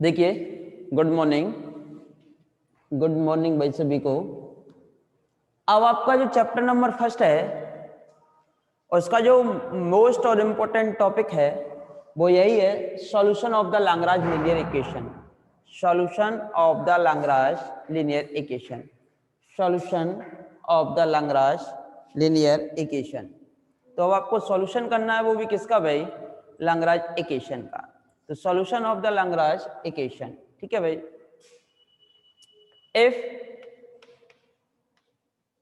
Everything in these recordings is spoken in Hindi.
देखिए, गुड मॉर्निंग। गुड मॉर्निंग भाई सभी को। अब आपका जो चैप्टर नंबर फर्स्ट है उसका जो मोस्ट और इम्पोर्टेंट टॉपिक है वो यही है, solution of the Lagrange linear equation. Solution of the Lagrange linear equation. Solution of the Lagrange linear equation. तो अब आपको सॉल्यूशन करना है, वो भी किसका भाई? लैग्रांज इक्वेशन का। तो solution of the Lagrange equation, ठीक है भाई। If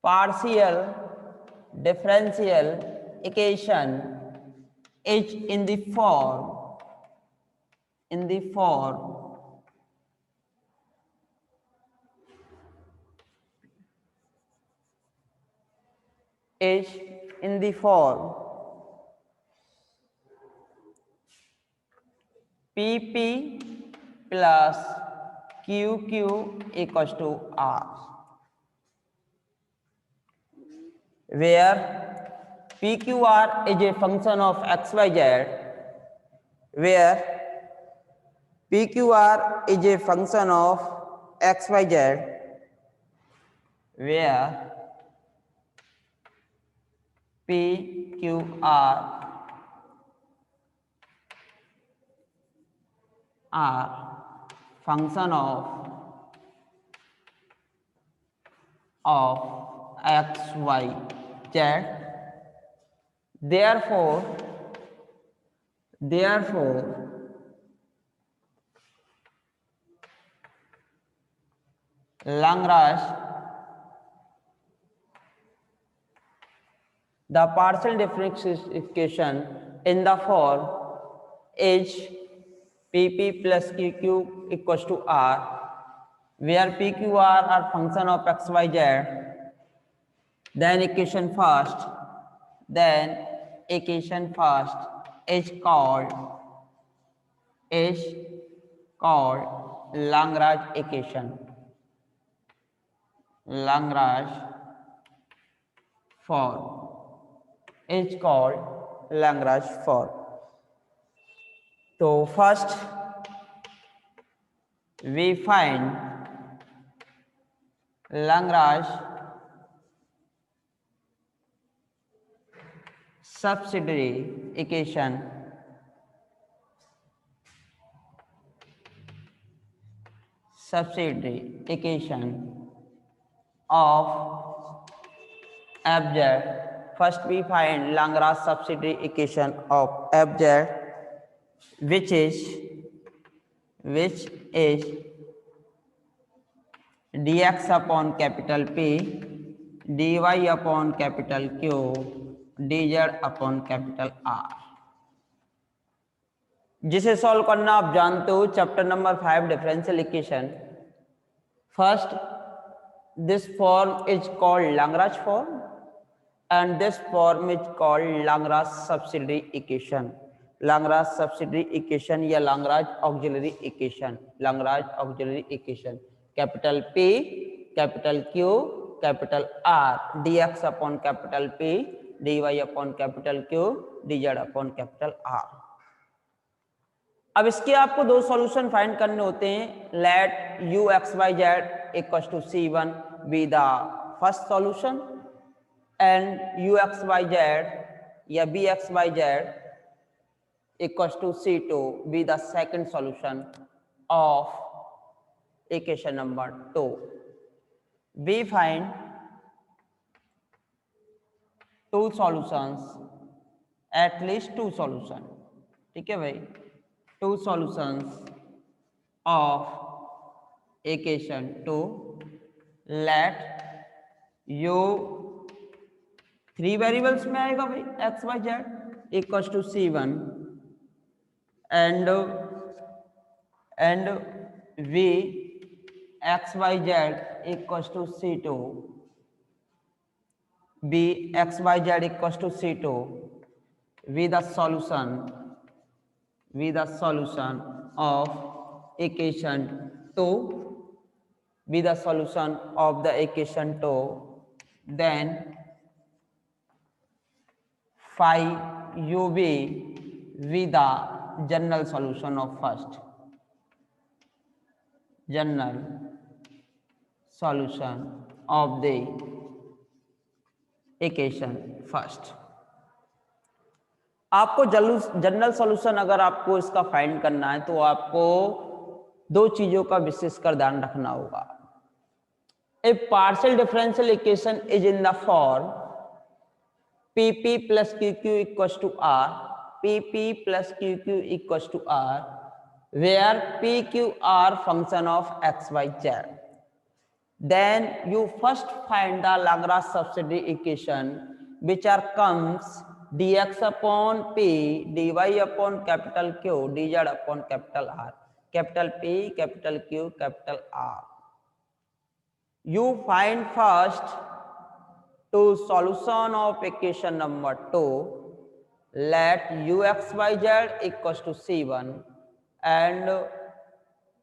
partial differential equation is in the form is in the form pp plus qq equals to r, where pqr is a function of xyz, where pqr is a function of xyz, where pqr are function of x, y, z. Therefore Lagrange, the partial differential equation in the form is pp plus qq equals to r, where pqr are function of x, y, z. Then equation first is called Lagrange equation. Lagrange form is called Lagrange form. So first we find Lagrange subsidiary equation of fz. First we find Lagrange subsidiary equation of fz, which is dx upon capital P, dy upon capital Q, dz upon capital R, जिसे सॉल्व करना आप जानते हो chapter number 5 differential equation. First, this form is called Lagrange form and this form is called Lagrange subsidiary equation. Lagrange subsidiary equation या Lagrange auxiliary equation. Lagrange auxiliary equation. Capital P, capital Q, capital R, dx upon capital P, dy upon capital Q, dz upon capital R. अब इसके आपको दो सॉल्यूशन फाइंड करने होते हैं। Let u x y z equals to c1 be the first solution and uxyz या bxyz equals to c2 be the second solution of equation number 2. We find two solutions, at least two solutions, ठीक है भाई, two solutions of equation 2. let u three variables में आएगा भाई, x y z equals to c1 and v x y z equals to c2 b x y z equals to c2 with the solution of equation 2, with the solution of the equation 2, then phi ub with the general solution of first. General solution of the equation first. आपको जनरल सॉल्यूशन अगर आपको इसका फाइंड करना है तो आपको दो चीजों का विशेषकर ध्यान रखना होगा। A partial differential equation is in the form PP plus QQ equals to R, PP plus QQ equals to R, where PQ are function of x, y, z. Then you first find the Lagrange subsidiary equation which are comes dx upon p, dy upon capital Q, dz upon capital R, capital P, capital Q, capital R. You find first to solution of equation number 2, let uxyz equals to c1 and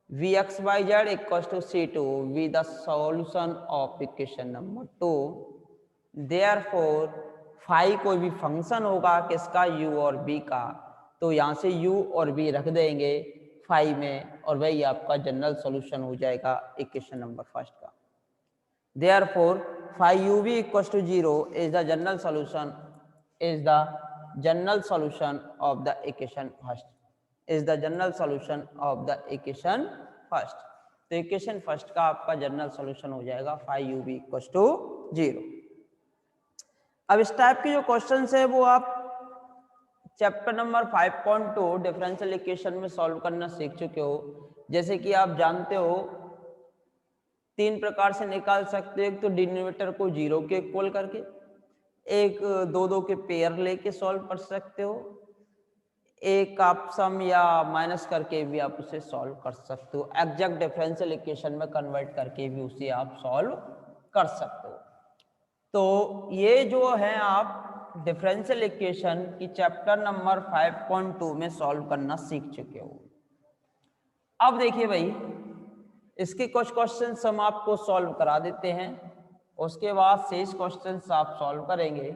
vxyz equals to c2 be the solution of equation number 2. Therefore phi कोई भी फंक्शन होगा किसका, u और b का, तो यहाँ से u और b रख देंगे phi में और वही आपका जनरल सॉल्यूशन हो जाएगा इक्वेशन नंबर फर्स्ट का। Therefore phi uv equals to 0 is the general solution of the equation first, is the general solution of the equation first। तो इक्वेशन फर्स्ट का आपका जनरल सॉल्यूशन हो जाएगा phi uv equals to 0। अब इस टाइप के जो क्वेश्चंस है वो आप चैप्टर नंबर 5.2 डिफरेंशियल इक्वेशन में सॉल्व करना सीख चुके हो। जैसे कि आप जानते हो तीन प्रकार से निकाल सकते हो, एक तो डिनोमिनेटर को 0 के इक्वल करके, एक दो दो के पेयर लेके सॉल्व कर सकते हो, एक आप सम या माइनस करके भी आप उसे सॉल्व कर सकते हो, एग्जैक्ट डिफरेंशियल इक्वेशन में कन्वर्ट करके भी उसे आप सॉल्व कर सकते हो। तो ये जो है आप डिफरेंशियल इक्वेशन की चैप्टर नंबर 5.2 में सॉल्व करना सीख चुके हो। अब देखिए भाई इसके कुछ क्वेश्चंस हम आपको सॉल्व करा देते हैं, उसके बाद शेष क्वेश्चंस आप सॉल्व करेंगे।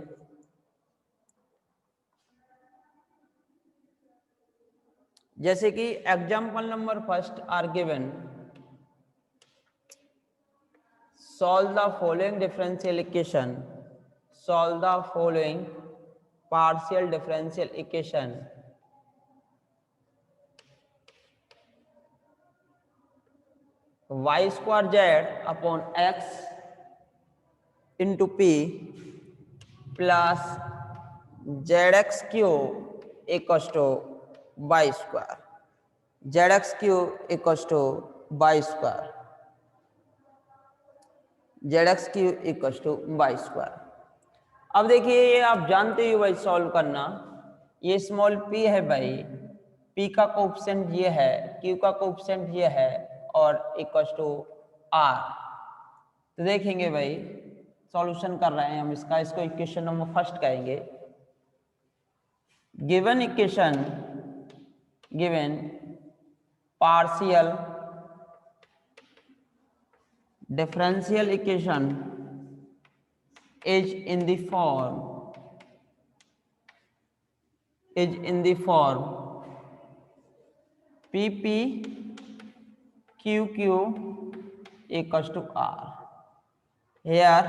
जैसे कि example number first are given, solve the following differential equation, solve the following partial differential equation y square z upon x into p plus zx cube equals to y square, zx cube equals to y square, zx cube equals to y square। अब देखिए ये आप जानते हो भाई सॉल्व करना, ये स्मॉल p है भाई, p का कोएफिशिएंट ये है, q का कोएफिशिएंट ये है और इक्वल्स टू r। तो देखेंगे भाई सॉल्यूशन कर रहे हैं हम इसका, इसको इक्वेशन नंबर फर्स्ट कहेंगे। Given equation, given partial differential equation is in the form PP QQ equals to R. Here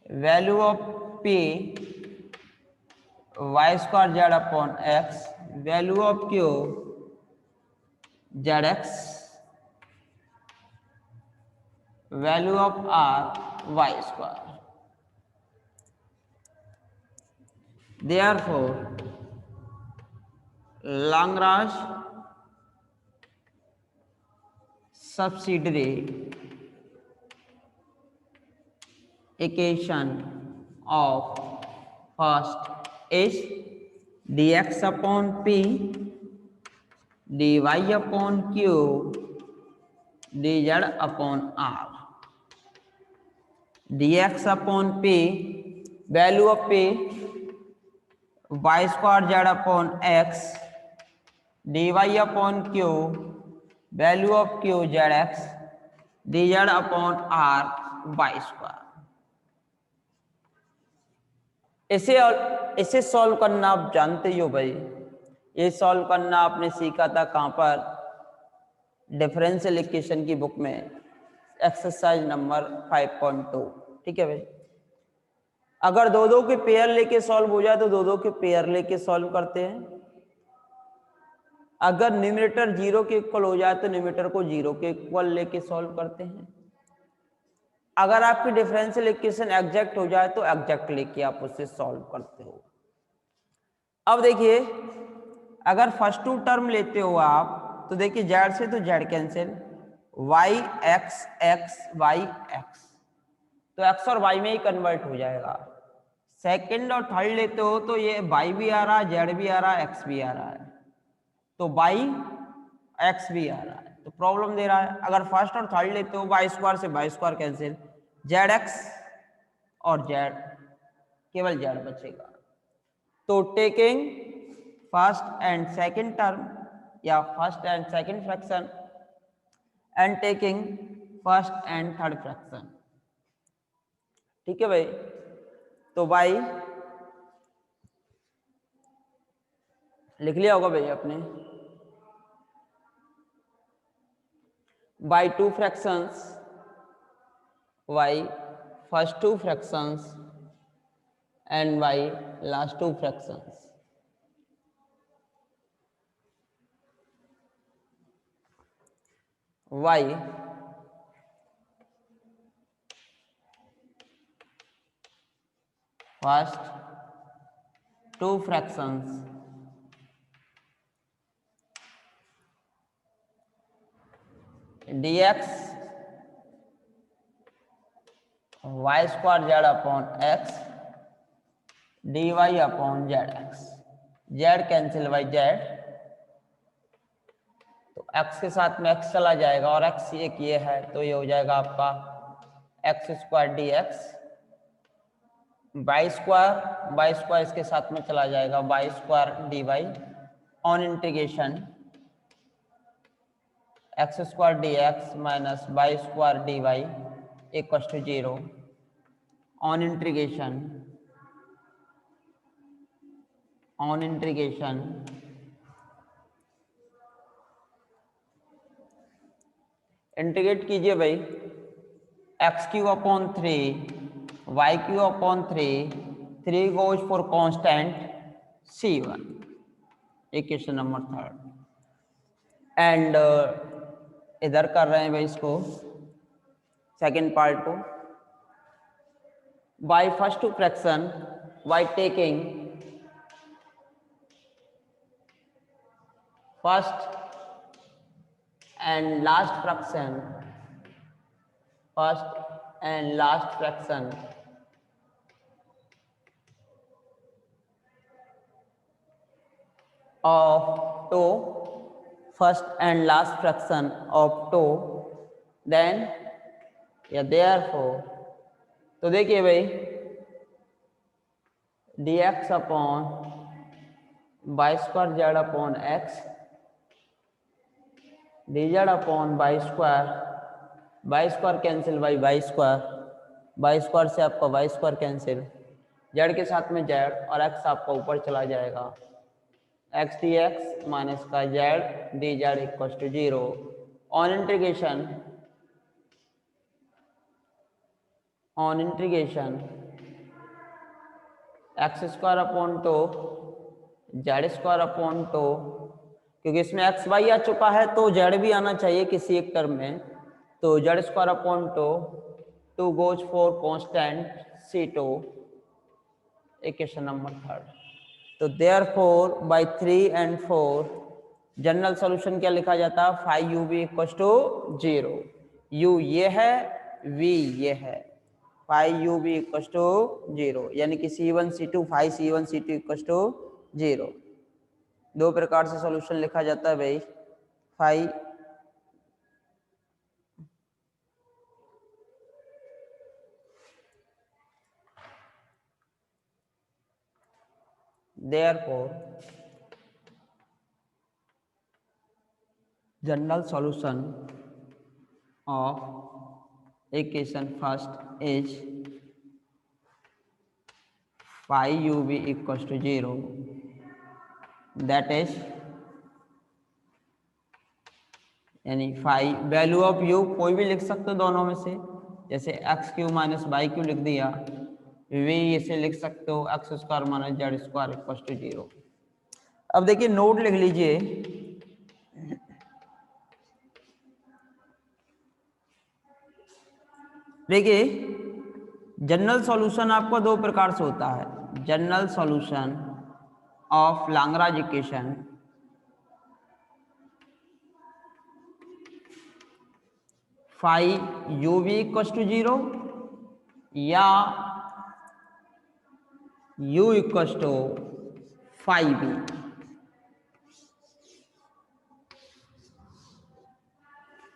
value of P y square z upon x, value of Q zx, value of R y square। Therefore Lagrange subsidiary equation of first is dx upon p, dy upon q, dz upon r। dx upon p, value of p y square z upon x, dy upon q, value of q zx, dz upon r y square। इसे सॉल्व करना आप जानते ही हो भाई, ये सॉल्व करना आपने सीखा था कहाँ पर, डिफरेंशियल इक्वेशन की बुक में एक्सरसाइज नंबर 5.2। ठीक है भाई, अगर दो दो के पेयर लेके सॉल्व हो जाए तो दो दो के पेयर लेके सॉल्व करते हैं। अगर न्यूमरेटर जीरो के इक्वल हो जाए तो न्यूमरेटर को जीरो के इक्वल लेके सॉल्व करते हैं। अगर आपकी डिफरेंशियल इक्वेशन एग्जैक्ट हो जाए तो एग्जैक्ट लेके आप उससे सॉल्व करते हो। अब देखिए, अगर फर्स्ट टू टर्म लेते हो आप तो देखिए जेड से तो Z cancel, Y X X Y X, तो एक्स और वाई में ही कन्वर्ट हो जाएगा। सेकंड और थर्ड लेते हो तो ये वाई भी आ रहा है, जेड भी आ रहा है, एक्स भी आ रहा है, तो वाई एक्स भी आ रहा है, तो प्रॉब्लम दे रहा है। अगर फर्स्ट और थर्ड लेते हो वाई स्क्वायर से Y square cancel, Z X और जेड, केवल जेड बचेगा। तो taking first and second term या first and second fraction and taking first and third fraction. ठीक है भाई, तो भाई लिख लिया होगा भाई आपने, by two fractions y first two fractions and y last two fractions. y first two fractions dx y square z upon x dy upon zx, z cancel by z, तो x के साथ में x चला जाएगा और x एक ये है तो ये हो जाएगा आपका x square d x, y square इसके साथ में चला जाएगा y square d y on integration x square d x minus y square d y equal to 0 on integration integrate कीजिए भाई, x cube upon 3 y cube upon 3 goes for constant c1, equation number third. And इधर कर रहे हैं भाई इसको सेकेंड पार्ट को, by first two fraction by taking first and last fraction of 2, first and last fraction of 2, then या therefore, तो देखिए भाई dx upon y square z upon x dz upon y square cancel by y square से आपका वाई स्क्वायर कैंसिल, जेड के साथ में जेड और एक्स आपका ऊपर चला जाएगा, एक्स डी एक्स माइनस का z d z equal to 0 on integration x square upon 2 z square upon 2, क्योंकि इसमें एक्स वाई आ चुका है तो जेड भी आना चाहिए किसी एक टर्म में, तो Z square upon 2 goes for constant c2, equation number third. तो therefore by 3 and 4 general solution क्या लिखा जाता है, 5u इक्वल टू 0, u ये है v ये है, 5u इक्वल टू 0, यानी कि c1 c2 5c1 c2 equal to 0। दो प्रकार से सॉल्यूशन लिखा जाता है भाई, 5 therefore general solution of equation first is 5u equals to 0, that is यानी फाइव वैल्यू ऑफ यू कोई भी लिख सकते हो दोनों में से, जैसे x cube minus y cube लिख दिया, वी इसे लिख सकते हो x square minus z square equal to 0। अब देखिए नोट लिख लीजिए, देखिए जनरल सॉल्यूशन आपका दो प्रकार से होता है। General solution of Lagrange equation five u v equal to 0 या u इक्वल टू 5v।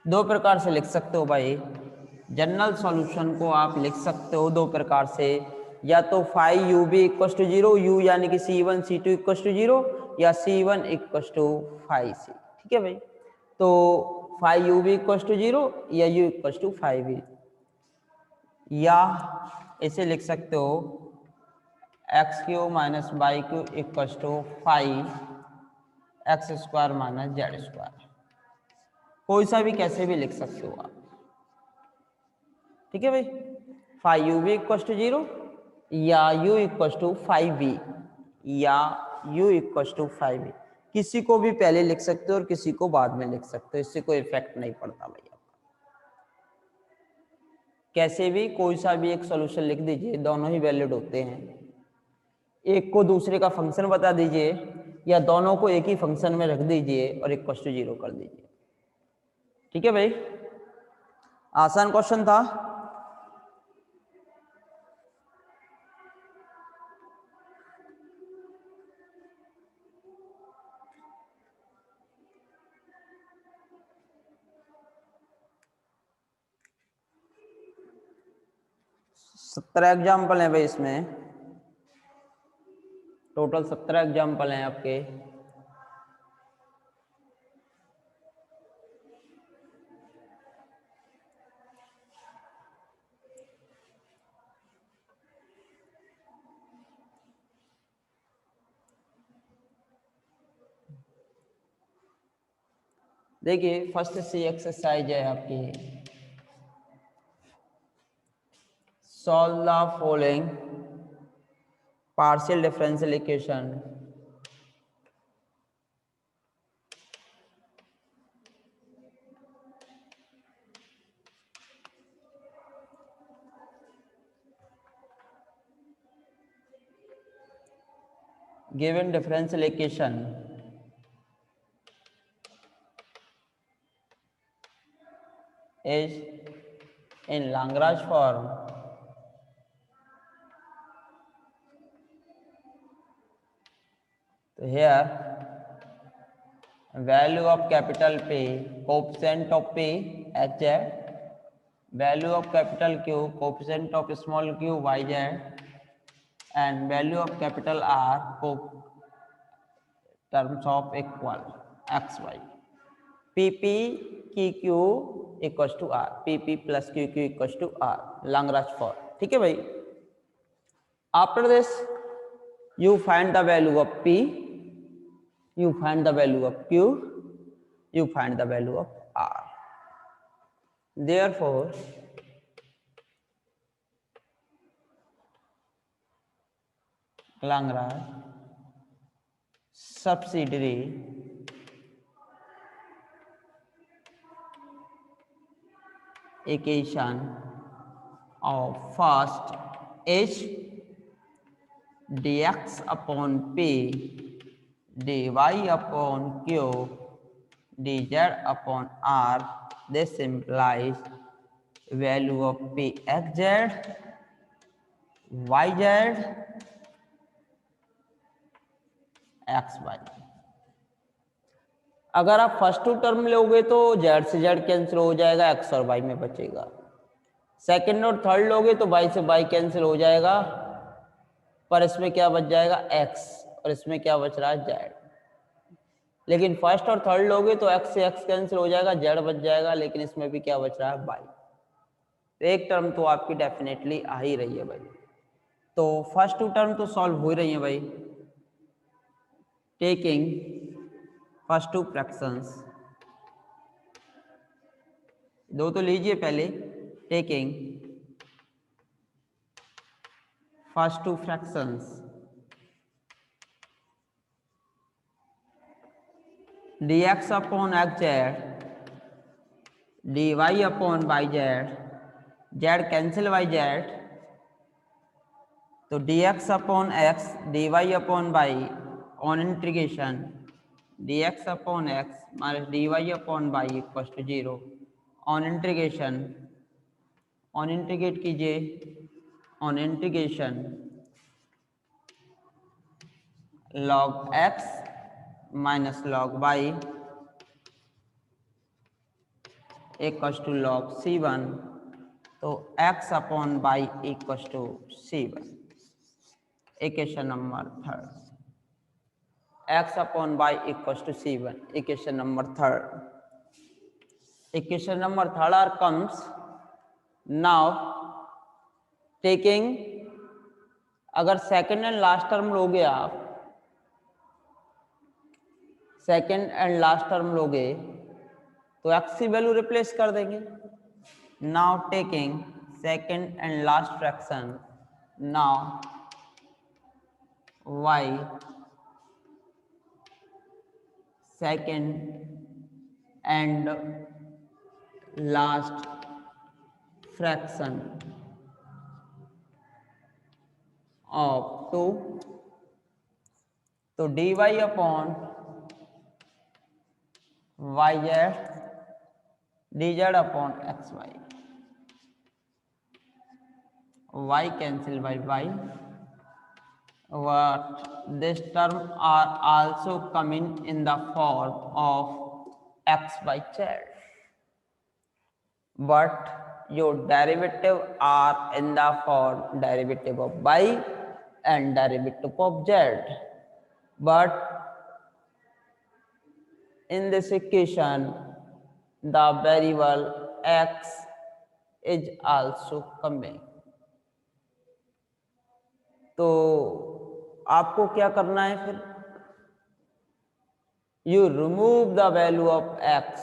दो प्रकार से लिख सकते हो भाई, जनरल सॉल्यूशन को आप लिख सकते हो दो प्रकार से, या तो 5u v equal to 0, u यानी कि c1 c2 इक्वल टू 0 या c1 इक्वल टू 5c। ठीक है भाई, तो 5u v इक्वल टू 0 या u इक्वल टू 5v, या इसे लिख सकते हो x cube minus y cube equal to 5 x square minus z square, कोई सा भी कैसे भी लिख सकते हो आप। ठीक है भाई, 5u v इक्वल टू 0 या u इक्वल टू 5v या u इक्वल टू 5v, किसी को भी पहले लिख सकते हो और किसी को बाद में लिख सकते हो, इससे कोई इफेक्ट नहीं पड़ता भाई। कैसे भी कोई सा भी एक सॉल्यूशन लिख दीजिए, दोनों ही वैलिड होते हैं। एक को दूसरे का फंक्शन बता दीजिए या दोनों को एक ही फंक्शन में रख दीजिए और इक्वल टू 0 कर दीजिए। ठीक है भाई, आसान क्वेश्चन था। सत्रह एग्जाम्पल हैं भाई इसमें, टोटल 17 एग्जाम्पल हैं आपके। देखिए फर्स्ट सी एक्सरसाइज है आपकी, solve the following partial differential equation given differential equation is in Lagrange form so here value of capital P, coefficient of P hz, value of capital Q, coefficient of small q yz, and value of capital R, terms of equal xy, pp qq equals to r, pp plus qq equals to r, Lagrange form। ठीक है भाई, after this you find the value of p, you find the value of q, you find the value of r, therefore Lagrange subsidiary equation of first h dx upon p dy upon q dz upon r, this implies value of p xz yz xy। अगर आप फर्स्ट टू टर्म लोगे तो z से z कैंसिल हो जाएगा, x और y में बचेगा। सेकंड और थर्ड लोगे तो y से y कैंसिल हो जाएगा, पर इसमें क्या बच जाएगा x, और इसमें क्या बच रहा है z। लेकिन फर्स्ट और थर्ड लोगे तो x से x कैंसिल हो जाएगा, z बच जाएगा, लेकिन इसमें भी क्या बच रहा है y। तो एक टर्म तो आपकी डेफिनेटली आ ही रही है भाई। तो फर्स्ट टू टर्म तो सॉल्व हो ही रही है भाई, टेकिंग फर्स्ट टू फ्रैक्शंस दो तो लीजिए पहले। Taking first two fractions dx upon X Z dy upon Y Z, Z cancel Y Z, तो dx upon X dy upon Y on integration dx upon X minus dy upon Y equal to 0 on integration, on integrate कीजिए, on integration log x minus log y equal to log c1, तो x upon Y equal to c1। Equation number third, x upon Y equal to c1, equation number third. Equation number third are comes now taking, अगर सेकंड एंड लास्ट टर्म लोगे आप, सेकंड एंड लास्ट टर्म लोगे तो x की वैल्यू रिप्लेस कर देंगे। Now taking second and last fraction, now y second and last fraction of 2, तो dy upon Y z dz upon x y, y cancel by y, what this term are also coming in the form of x by z, but your derivative are in the form derivative of y and derivative of z, but in this equation the variable x is also coming। तो आपको क्या करना है फिर, you remove the value of x,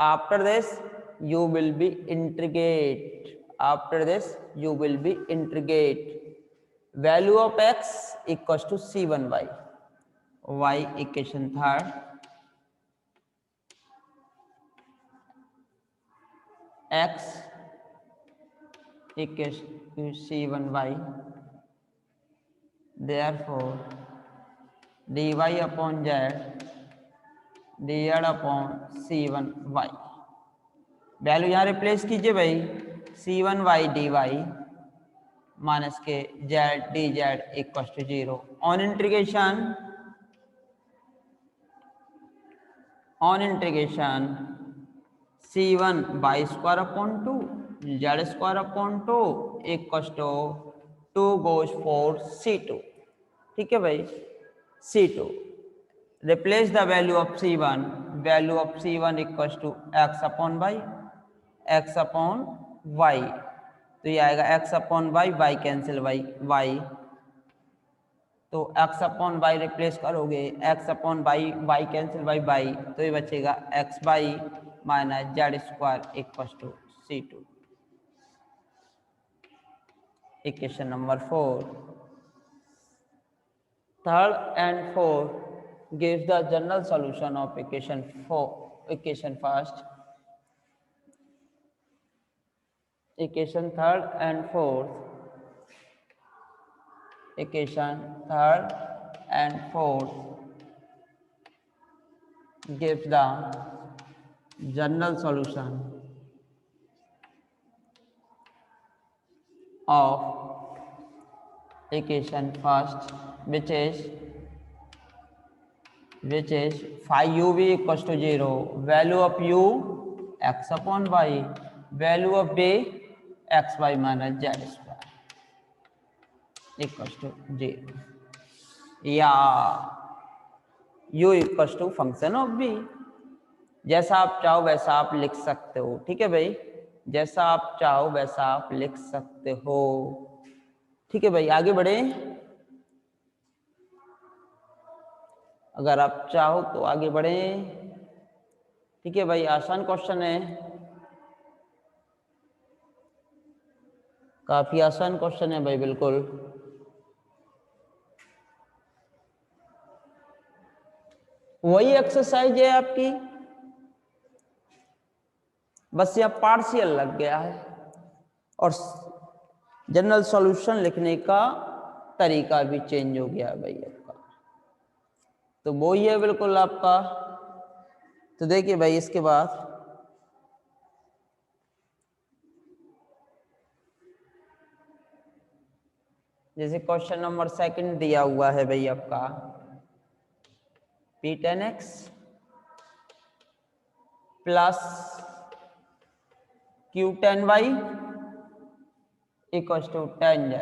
after this you will be integrate, after this you will be integrate value of x equals to c1y, y equation third, x equals to c1y, therefore dy upon z dz upon c1y, value यहाँ रिप्लेस कीजिए भाई, c1y dy माइनस के z dz equal to 0 on integration, on integration c1 y square upon 2 z square upon 2 equal to 2 goes for c2, ठीक है भाई, c2 replace the value of c1, value of c1 equals to x upon y, x upon y, तो ये आएगा x upon y, y cancel y, तो x upon y रिप्लेस करोगे, x upon y cancel y, तो ये बचेगा x y minus z square equal to c2। Equation number 4, third and fourth gives the general solution of equation 4, equation first, equation third and fourth, equation third and fourth gives the general solution of equation first, which is phi uv equals to 0, value of u x upon y, value of b x y minus z square equals to 0, या u equals to function of b, जैसा आप चाहो वैसा आप लिख सकते हो, ठीक है भाई, जैसा आप चाहो वैसा आप लिख सकते हो, ठीक है भाई। आगे बढ़े, अगर आप चाहो तो आगे बढ़े, ठीक है भाई, आसान क्वेश्चन है। काफी आसान क्वेश्चन है भाई, बिल्कुल। वही एक्सरसाइज है आपकी, बस यहाँ पार्शियल लग गया है और जनरल सॉल्यूशन लिखने का तरीका भी चेंज हो गया है भाई आपका। तो वो ही है बिल्कुल आपका। तो देखिए भाई, इसके बाद जैसे क्वेश्चन नंबर सेकंड दिया हुआ है भाई आपका, P10x plus Q10y equal to 10z।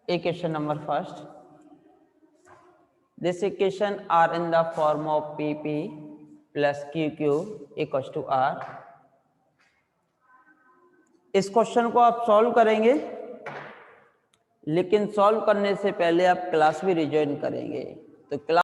Equation number first. This equation are in the form of PP plus QQ equals to R. इस क्वेश्चन को आप सॉल्व करेंगे, लेकिन सॉल्व करने से पहले आप क्लास भी रिजॉइन करेंगे। तो क्लास